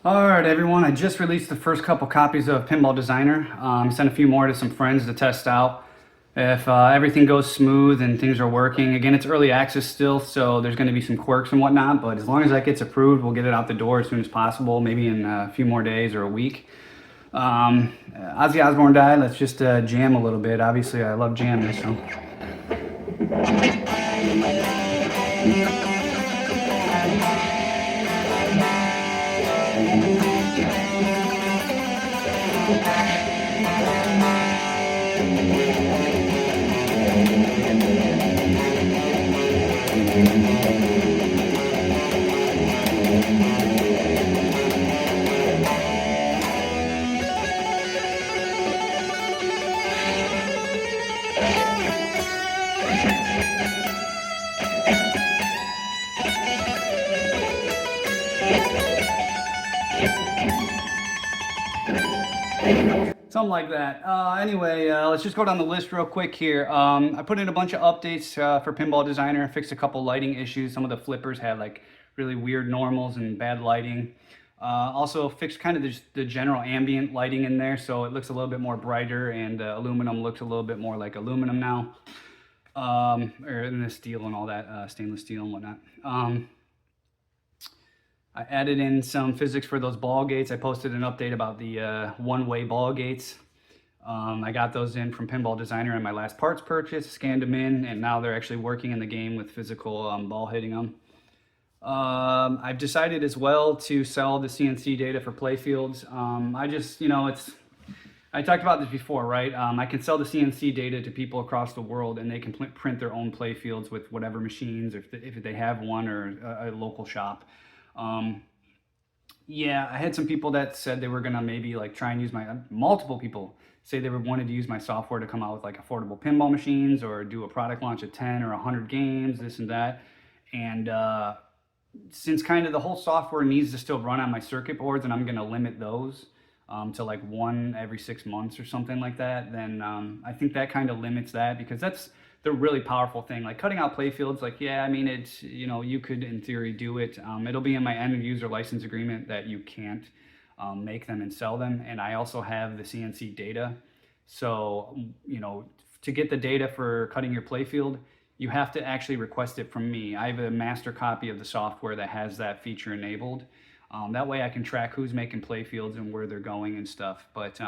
All right, everyone. I just released the first couple copies of Pinball Designer. Sent a few more to some friends to test out. If everything goes smooth and things are working, again, it's early access still, so there's going to be some quirks and whatnot. But as long as that gets approved, we'll get it out the door as soon as possible. Maybe in a few more days or a week. Ozzy Osbourne died. Let's just jam a little bit. Obviously, I love jamming, so. Something like that. Anyway, let's just go down the list real quick here. I put in a bunch of updates for Pinball Designer. I fixed a couple lighting issues. Some of the flippers had like really weird normals and bad lighting. Also fixed kind of the general ambient lighting in there, so it looks a little bit more brighter, and aluminum looks a little bit more like aluminum now. Or in the steel and all that, stainless steel and whatnot. I added in some physics for those ball gates. I posted an update about the one-way ball gates. I got those in from Pinball Designer in my last parts purchase, scanned them in, and now they're actually working in the game with physical ball hitting them. I've decided as well to sell the CNC data for playfields. I just, I talked about this before, right? I can sell the CNC data to people across the world, and they can print their own playfields with whatever machines, if they have one, or a local shop. Yeah, I had some people that said they were gonna maybe like try and use multiple people say they wanted to use my software to come out with like affordable pinball machines or do a product launch of 10 or 100 games, this and that. And since kind of the whole software needs to still run on my circuit boards, and I'm gonna limit those to like one every 6 months or something like that, then I think that kind of limits that, because that's the really powerful thing. Like cutting out playfields, like, yeah, I mean, it's, you could in theory do it. It'll be in my end user license agreement that you can't make them and sell them. And I also have the CNC data. So, to get the data for cutting your playfield, you have to actually request it from me. I have a master copy of the software that has that feature enabled. That way I can track who's making playfields and where they're going and stuff. But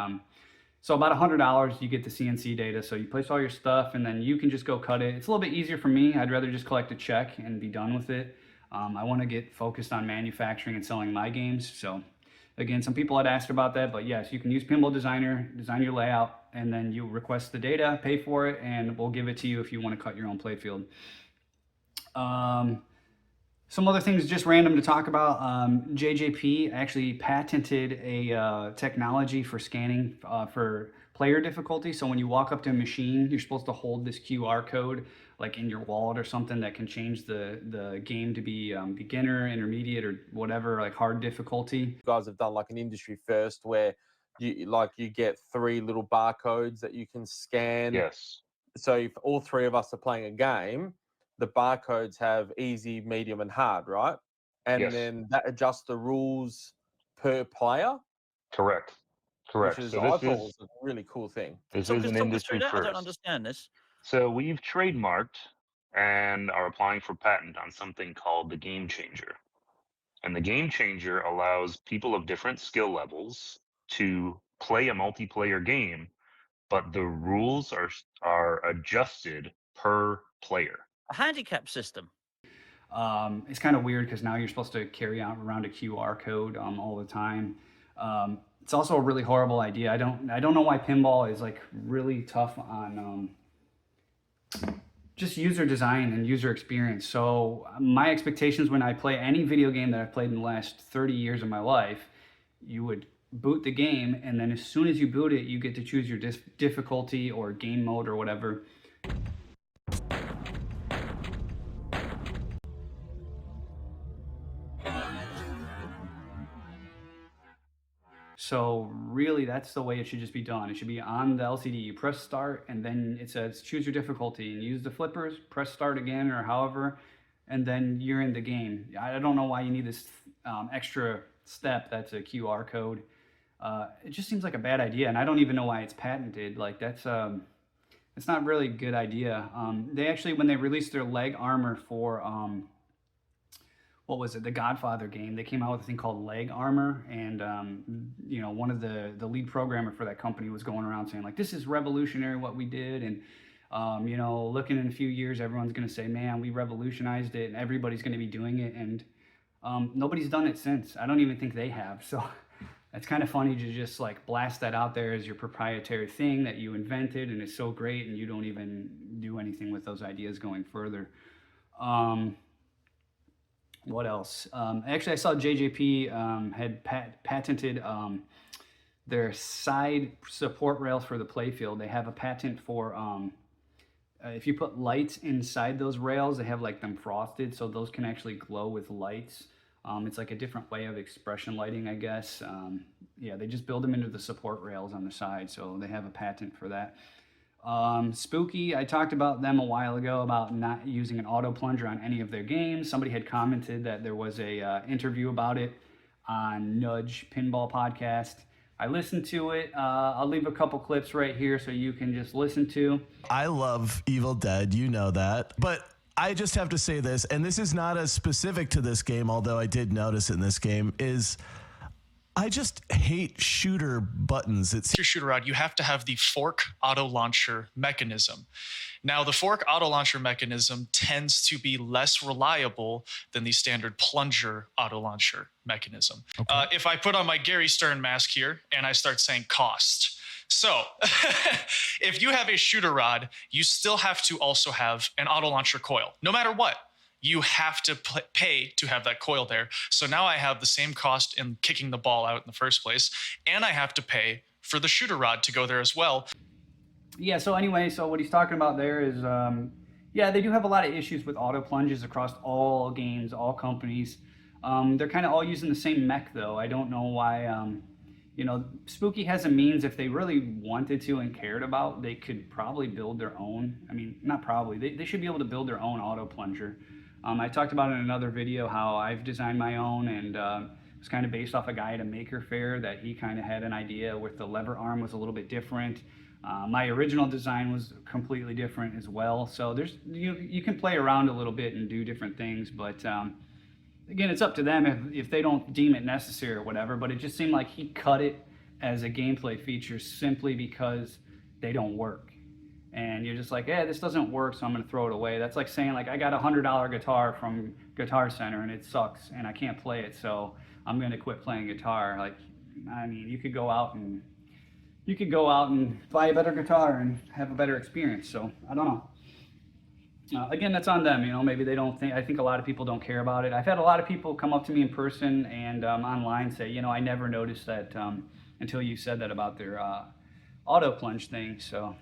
so about $100, you get the CNC data. So you place all your stuff, and then you can just go cut it. It's a little bit easier for me. I'd rather just collect a check and be done with it. I want to get focused on manufacturing and selling my games. So again, some people had asked about that, but yes, you can use Pinball Designer, design your layout, and then you request the data, pay for it, and we'll give it to you if you want to cut your own playfield. Some other things just random to talk about. JJP actually patented a technology for scanning for player difficulty. So when you walk up to a machine, you're supposed to hold this QR code like in your wallet or something that can change the game to be beginner, intermediate, or whatever, like hard difficulty. You guys have done like an industry first where you get 3 little barcodes that you can scan. Yes. So if all 3 of us are playing a game, the barcodes have easy, medium, and hard, right? And Yes. then that adjusts the rules per player. Correct. Which is, I thought was a really cool thing. This is an industry first. I don't understand this. So we've trademarked and are applying for patent on something called the Game Changer. And the Game Changer allows people of different skill levels to play a multiplayer game, but the rules are adjusted per player. A handicap system. It's kind of weird because now you're supposed to carry around a QR code all the time. It's also a really horrible idea. I don't know why pinball is like really tough on just user design and user experience. So my expectations when I play any video game that I've played in the last 30 years of my life, you would boot the game, and then as soon as you boot it, you get to choose your difficulty or game mode or whatever. So really, that's the way it should just be done. It should be on the LCD. You press start, and then it says choose your difficulty, and use the flippers, press start again, or however, and then you're in the game. I don't know why you need this extra step that's a QR code. It just seems like a bad idea, and I don't even know why it's patented. Like it's not really a good idea. They actually, when they released their leg armor for what was it, the Godfather game, they came out with a thing called Leg Armor, and you know, one of the lead programmer for that company was going around saying like, this is revolutionary what we did, and you know, looking in a few years, everyone's going to say, man, we revolutionized it, and everybody's going to be doing it, and nobody's done it since. I don't even think they have. So it's kind of funny to just like blast that out there as your proprietary thing that you invented, and it's so great, and you don't even do anything with those ideas going further. What else? Actually, I saw JJP had patented their side support rails for the playfield. They have a patent for if you put lights inside those rails, they have like them frosted, so those can actually glow with lights. It's like a different way of expression lighting, I guess. Yeah, they just build them into the support rails on the side, so they have a patent for that. Spooky, I talked about them a while ago about not using an auto plunger on any of their games. Somebody had commented that there was a interview about it on Nudge Pinball Podcast. I listened to it. I'll leave a couple clips right here so you can just listen to. I love Evil Dead, you know that, but I just have to say this, and this is not as specific to this game, although I did notice in this game, is I just hate shooter buttons. It's your shooter rod, you have to have the fork auto launcher mechanism. Now, the fork auto launcher mechanism tends to be less reliable than the standard plunger auto launcher mechanism. Okay. If I put on my Gary Stern mask here and I start saying cost. So if you have a shooter rod, you still have to also have an auto launcher coil, no matter what. You have to pay to have that coil there. So now I have the same cost in kicking the ball out in the first place, and I have to pay for the shooter rod to go there as well. Yeah, so anyway, so what he's talking about there is, yeah, they do have a lot of issues with auto plunges across all games, all companies. They're kind of all using the same mech, though. I don't know why, you know, Spooky has a means, if they really wanted to and cared about, they could probably build their own. I mean, not probably, they should be able to build their own auto plunger. I talked about in another video how I've designed my own, and it's kind of based off a guy at a Maker Faire that he kind of had an idea with the lever arm was a little bit different. My original design was completely different as well. So there's you can play around a little bit and do different things, but again, it's up to them if they don't deem it necessary or whatever. But it just seemed like he cut it as a gameplay feature simply because they don't work. And you're just like, yeah, this doesn't work, so I'm going to throw it away. That's like saying, like, I got a $100 guitar from Guitar Center and it sucks and I can't play it, so I'm going to quit playing guitar. Like, I mean, you could go out and buy a better guitar and have a better experience. So I don't know. Again, that's on them. You know, maybe they don't think. I think a lot of people don't care about it. I've had a lot of people come up to me in person and online say, you know, I never noticed that until you said that about their auto plunge thing. So.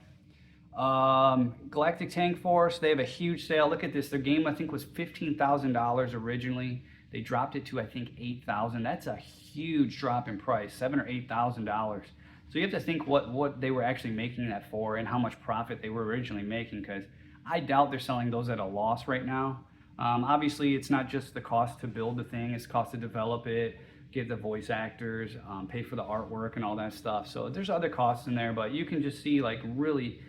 Galactic Tank Force, they have a huge sale. Look at this. Their game, I think, was $15,000 originally. They dropped it to, I think, $8,000. That's a huge drop in price, $7,000 or $8,000. So you have to think what they were actually making that for and how much profit they were originally making, because I doubt they're selling those at a loss right now. Obviously, it's not just the cost to build the thing, it's cost to develop it, get the voice actors, pay for the artwork and all that stuff. So there's other costs in there, but you can just see, like, really,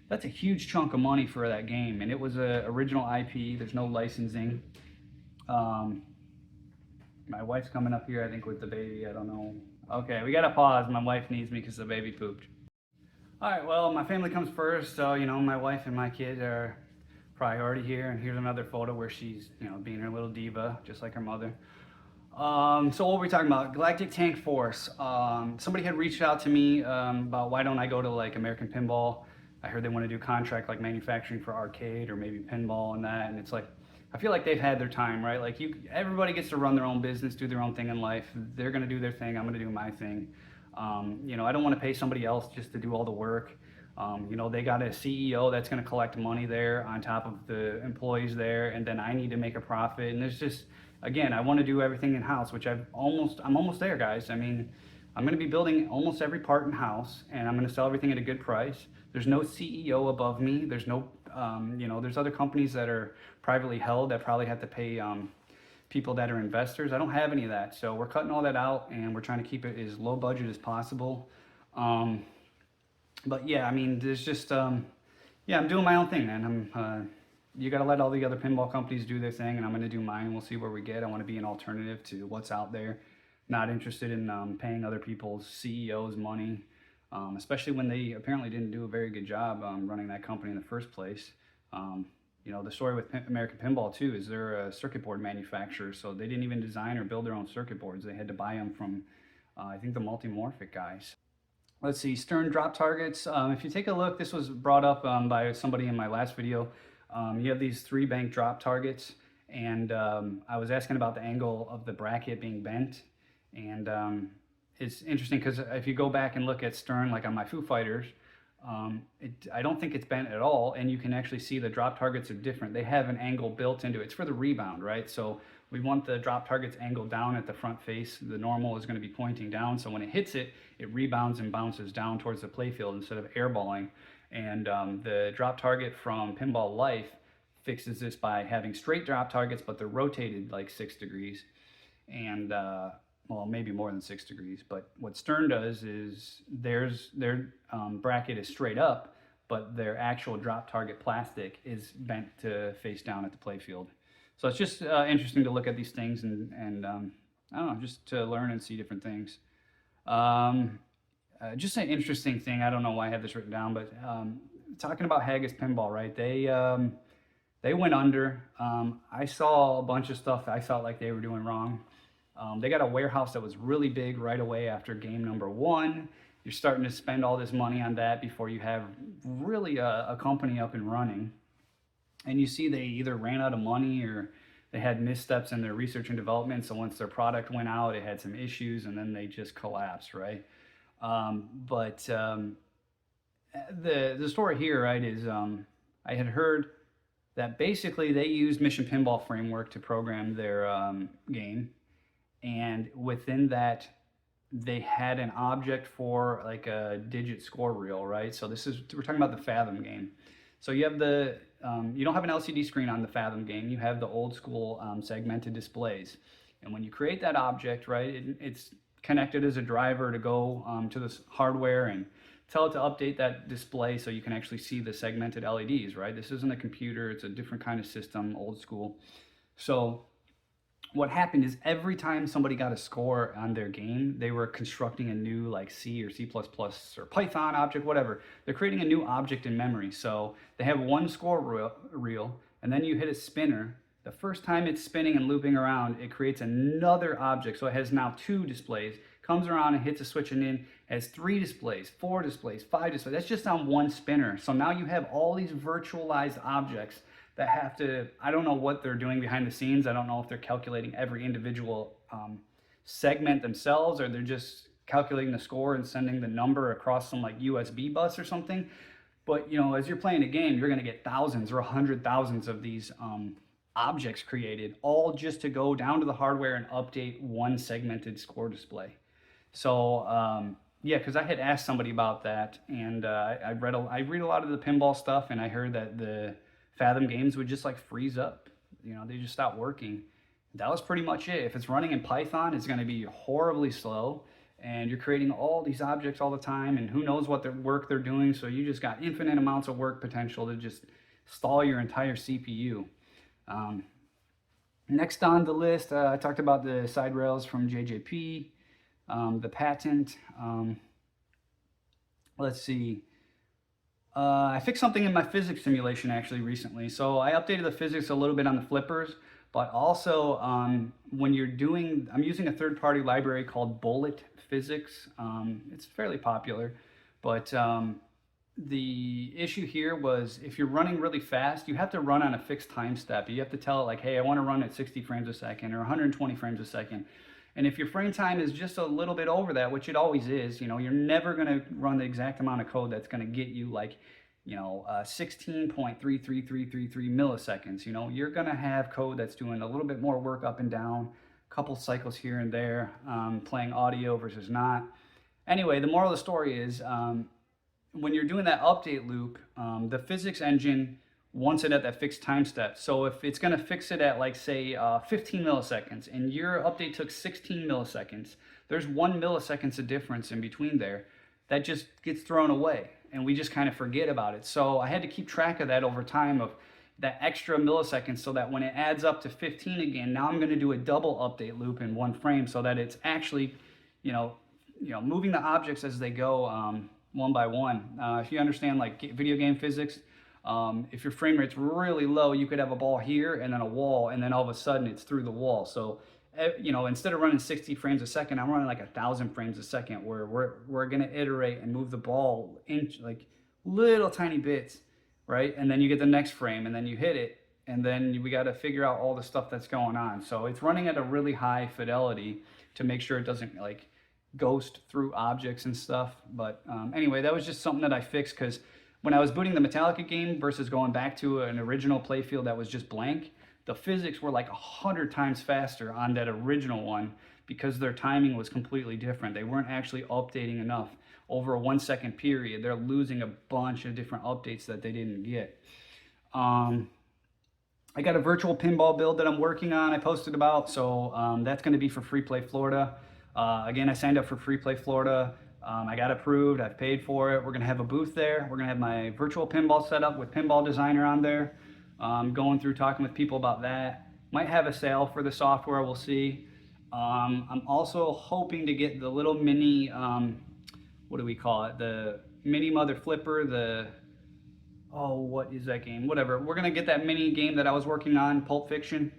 that's a huge chunk of money for that game, and it was a original IP. There's no licensing. My wife's coming up here, I think, with the baby. I don't know. Okay, we gotta pause. My wife needs me because the baby pooped. All right, well, my family comes first, so, you know, my wife and my kids are priority here. And here's another photo where she's, you know, being her little diva, just like her mother. So what were we talking about? Galactic Tank Force. Somebody had reached out to me about why don't I go to, like, American Pinball. I heard they want to do contract like manufacturing for arcade or maybe pinball and that, and it's like, I feel like they've had their time, right? Like, everybody gets to run their own business, do their own thing in life. They're going to do their thing. I'm going to do my thing. You know, I don't want to pay somebody else just to do all the work. You know, they got a CEO that's going to collect money there on top of the employees there, and then I need to make a profit. And there's just, again, I want to do everything in house, which I'm almost there, guys. I mean, I'm going to be building almost every part in house, and I'm going to sell everything at a good price. There's no CEO above me. There's no, you know, there's other companies that are privately held that probably have to pay people that are investors. I don't have any of that. So we're cutting all that out, and we're trying to keep it as low budget as possible. But yeah, I mean, there's just, yeah, I'm doing my own thing, man. You got to let all the other pinball companies do their thing, and I'm going to do mine. We'll see where we get. I want to be an alternative to what's out there. Not interested in paying other people's CEOs money, especially when they apparently didn't do a very good job running that company in the first place. You know, the story with American Pinball, too, is they're a circuit board manufacturer, so they didn't even design or build their own circuit boards. They had to buy them from, I think, the Multimorphic guys. Let's see, stern drop targets. If you take a look, this was brought up by somebody in my last video. You have these 3-bank drop targets, and I was asking about the angle of the bracket being bent. And it's interesting because if you go back and look at stern, like on my Foo Fighters, I don't think it's bent at all, and you can actually see the drop targets are different. They have an angle built into it. It's for the rebound, right? So we want the drop targets angled down at the front face. The normal is going to be pointing down, so when it hits it, it rebounds and bounces down towards the playfield instead of airballing. And the drop target from Pinball Life fixes this by having straight drop targets, but they're rotated like 6 degrees. And well, maybe more than 6 degrees, but what Stern does is their bracket is straight up, but their actual drop target plastic is bent to face down at the playfield. So it's just interesting to look at these things and I don't know, just to learn and see different things. Just an interesting thing, I don't know why I have this written down, but talking about Haggis Pinball, right? They went under. I saw a bunch of stuff I felt like they were doing wrong. They got a warehouse that was really big right away after game number 1. You're starting to spend all this money on that before you have really a company up and running. And you see they either ran out of money or they had missteps in their research and development. So once their product went out, it had some issues and then they just collapsed, right? The story here, right, is I had heard that basically they used Mission Pinball Framework to program their game. And within that, they had an object for like a digit score reel, right? So we're talking about the Fathom game. So you have you don't have an LCD screen on the Fathom game. You have the old school segmented displays. And when you create that object, right, it's connected as a driver to go to this hardware and tell it to update that display so you can actually see the segmented LEDs, right? This isn't a computer. It's a different kind of system, old school. So what happened is every time somebody got a score on their game, they were constructing a new like C or C++ or Python object, whatever. They're creating a new object in memory. So they have one score reel, and then you hit a spinner. The first time it's spinning and looping around, it creates another object. So it has now 2 displays, comes around and hits a switch and in, has 3 displays, 4 displays, 5 displays. That's just on one spinner. So now you have all these virtualized objects that have to, I don't know what they're doing behind the scenes. I don't know if they're calculating every individual segment themselves, or they're just calculating the score and sending the number across some like USB bus or something. But you know, as you're playing a game, you're gonna get thousands or 100,000 of these objects created, all just to go down to the hardware and update one segmented score display. So yeah, because I had asked somebody about that, and I read a lot of the pinball stuff, and I heard that the Fathom games would just like freeze up. You know, they just stop working. That was pretty much it. If it's running in Python, it's going to be horribly slow, and you're creating all these objects all the time, and who knows what work they're doing. So you just got infinite amounts of work potential to just stall your entire CPU. Next on the list, I talked about the side rails from JJP, the patent. Let's see. I fixed something in my physics simulation actually recently. So I updated the physics a little bit on the flippers, but also when you're doing, I'm using a third-party library called Bullet Physics. It's fairly popular, but the issue here was if you're running really fast, you have to run on a fixed time step. You have to tell it like, hey, I want to run at 60 frames a second or 120 frames a second. And if your frame time is just a little bit over that, which it always is, you know, you're never going to run the exact amount of code that's going to get you like, you know, 16.33333 milliseconds. You know, you're going to have code that's doing a little bit more work up and down, a couple cycles here and there, playing audio versus not. Anyway, the moral of the story is when you're doing that update loop, the physics engine wants it at that fixed time step. So if it's going to fix it at like say 15 milliseconds and your update took 16 milliseconds, there's 1 millisecond of difference in between there that just gets thrown away, and we just kind of forget about it. So I had to keep track of that over time, of that extra millisecond, so that when it adds up to 15 again, now I'm going to do a double update loop in one frame, so that it's actually, moving the objects as they go one by one. If you understand like video game physics, if your frame rate's really low, you could have a ball here and then a wall, and then all of a sudden it's through the wall. So, instead of running 60 frames a second, I'm running like 1,000 frames a second, where we're gonna iterate and move the ball in like little tiny bits, right? And then you get the next frame, and then you hit it, and then we got to figure out all the stuff that's going on. So it's running at a really high fidelity to make sure it doesn't like ghost through objects and stuff. But anyway, that was just something that I fixed, because when I was booting the Metallica game versus going back to an original playfield that was just blank, the physics were like 100 times faster on that original one, because their timing was completely different. They weren't actually updating enough. Over a 1 second period, they're losing a bunch of different updates that they didn't get. I got a virtual pinball build that I'm working on, I posted about, so that's going to be for Free Play Florida. Again, I signed up for Free Play Florida. I got approved, I've paid for it. We're going to have a booth there. We're going to have my virtual pinball set up with Pinball Designer on there. Going through talking with people about that. Might have a sale for the software, we'll see. I'm also hoping to get the little mini, what do we call it? The mini mother flipper, what is that game? Whatever. We're going to get that mini game that I was working on, Pulp Fiction.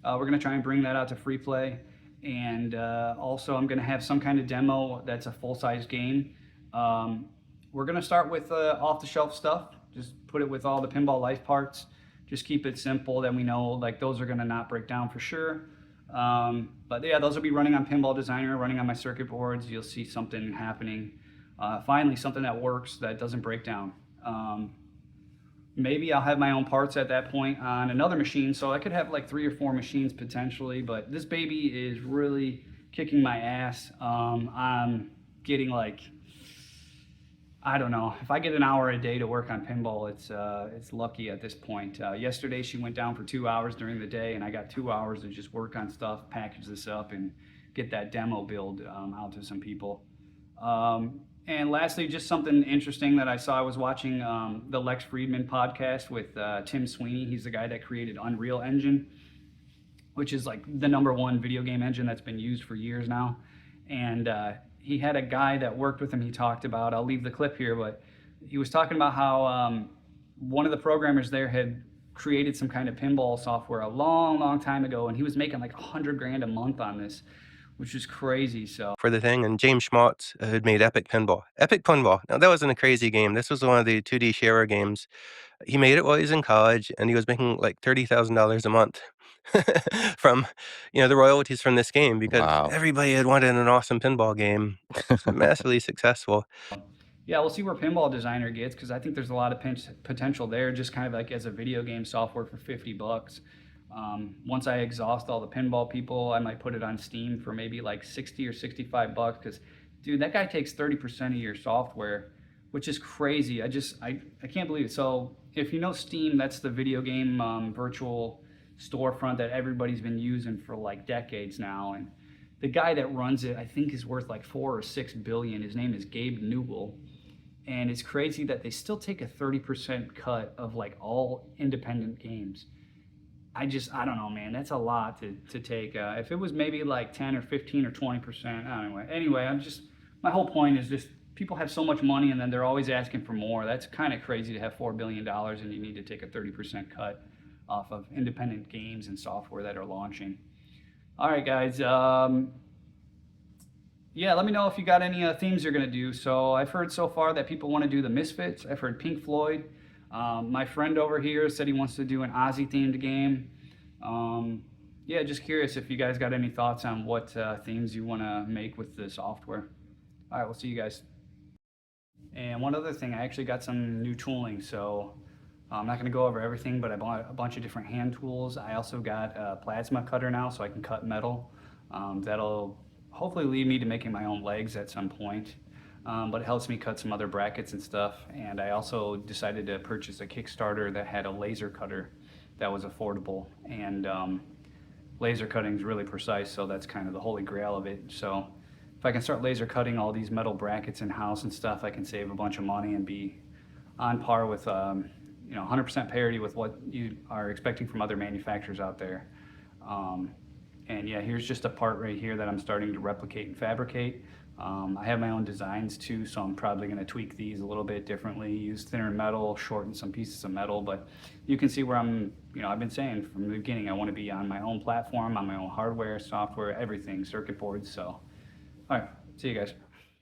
We're going to try and bring that out to Free Play. And also I'm going to have some kind of demo that's a full-size game. We're going to start with off-the-shelf stuff. Just put it with all the Pinball Life parts. Just keep it simple, that we know like those are going to not break down for sure. But yeah, those will be running on Pinball Designer, running on my circuit boards. You'll see something happening. Finally, something that works, that doesn't break down. Maybe I'll have my own parts at that point on another machine, so I could have like 3 or 4 machines potentially, but this baby is really kicking my ass. I'm getting like, I don't know, if I get an hour a day to work on pinball, it's lucky at this point. Yesterday she went down for 2 hours during the day, and I got 2 hours to just work on stuff, package this up, and get that demo build out to some people. And lastly, just something interesting that I saw. I was watching the Lex Friedman podcast with Tim Sweeney. He's the guy that created Unreal Engine, which is like the #1 video game engine that's been used for years now. And he had a guy that worked with him he talked about. I'll leave the clip here, but he was talking about how one of the programmers there had created some kind of pinball software a long, long time ago, and he was making like $100,000 a month on this, which is crazy. So for the thing, and James Schmaltz had made Epic Pinball. Epic Pinball. Now, that wasn't a crazy game. This was one of the 2D sharer games. He made it while he was in college, and he was making like $30,000 a month from, the royalties from this game, because Wow. everybody had wanted an awesome pinball game. It's massively successful. yeah, we'll see where Pinball Designer gets, because I think there's a lot of potential there, just kind of like as a video game software for $50. Once I exhaust all the pinball people, I might put it on Steam for maybe like 60 or 65 bucks, because dude, that guy takes 30% of your software, which is crazy. I can't believe it. So if you know Steam, that's the video game virtual storefront that everybody's been using for like decades now, and the guy that runs it, I think, is worth like $4 or $6 billion. His name is Gabe Newell, and it's crazy that they still take a 30% cut of like all independent games. I don't know, man. That's a lot to take. If it was maybe like 10 or 15 or 20%, anyway, my whole point is just people have so much money, and then they're always asking for more. That's kind of crazy to have $4 billion and you need to take a 30% cut off of independent games and software that are launching. All right, guys. Yeah, let me know if you got any themes you're going to do. So I've heard so far that people want to do the Misfits. I've heard Pink Floyd. My friend over here said he wants to do an Ozzy themed game. Yeah, just curious if you guys got any thoughts on what themes you want to make with the software. All right, we'll see you guys. And one other thing, I actually got some new tooling. So I'm not going to go over everything, but I bought a bunch of different hand tools. I also got a plasma cutter now, so I can cut metal. That'll hopefully lead me to making my own legs at some point. but it helps me cut some other brackets and stuff. And I also decided to purchase a Kickstarter that had a laser cutter that was affordable. And laser cutting is really precise, so that's kind of the holy grail of it. So if I can start laser cutting all these metal brackets in-house and stuff, I can save a bunch of money and be on par with 100% parity with what you are expecting from other manufacturers out there. And yeah, here's just a part right here that I'm starting to replicate and fabricate. I have my own designs too, so I'm probably going to tweak these a little bit differently, use thinner metal, shorten some pieces of metal, but you can see where I've been saying from the beginning, I want to be on my own platform, on my own hardware, software, everything, circuit boards. So, all right, see you guys.